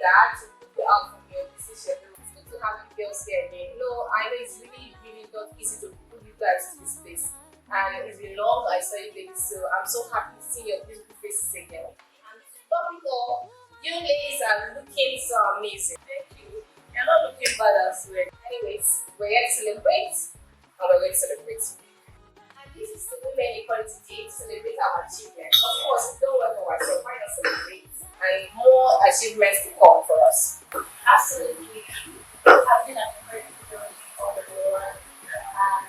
that to put you out from your decision. It's good to have you girls here again. I know it's really, really not easy to put you guys to this place. And it's been long I saw you ladies, so I'm so happy to see your beautiful faces again. And to top it all, you ladies are looking so amazing. Thank you. You're not looking bad as well. Anyways, we're here to celebrate, and we're going to celebrate. And this is the Women Equality Day to celebrate our achievements. Of course, don't work for ourselves, why not celebrate? And more achievements to come for us. Absolutely. I've been an incredible journey all the way around and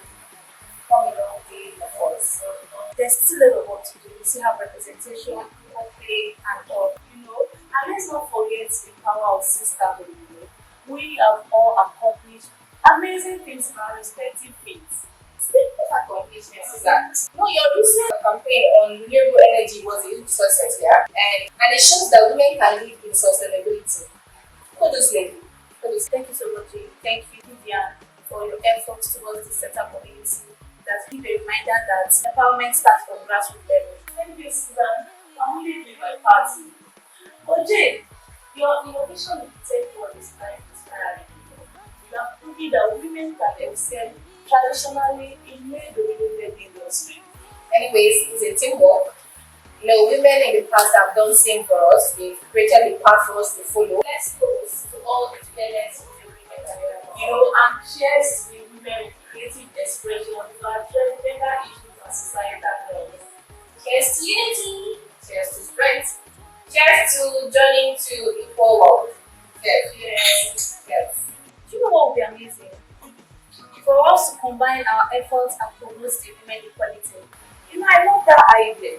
come a long way, of course. There's still a lot of work to do. We still have representation, equal pay, and all, And let's not forget the power of sisterhood. We have all accomplished amazing things in our respective fields. Speaking of accomplishments, is that your recent campaign on renewable energy was a huge success, yeah? And it shows that women can live in sustainability. Kudos, lady. Kudos. Thank you so much, Jane. Thank you, Vivian, for your efforts towards the setup community. That's been a reminder that empowerment starts from grassroots level. Thank you, Susan. I'm only doing my party. But Jane, your innovation in the tech world is quite inspiring. You have proven that women can excel traditionally in male-dominated industry. Anyways, it's a teamwork. Women in the past have done the same for us. They've created a path for us to follow. Let's toast to all the parents of the women and cheers to the women with creative expression to address gender issues and societal norms. Cheers to unity. Cheers to strength. Cheers to journeying to equal world. Cheers. Yes. Do you know what would be amazing? For us to combine our efforts and promote the women equality. I love that idea.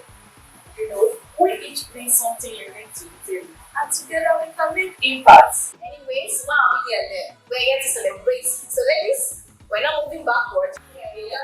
We each bring something unique to the table, and together we can make impacts. Anyways, wow, we're here to celebrate. So ladies, we're not moving backward. Yeah.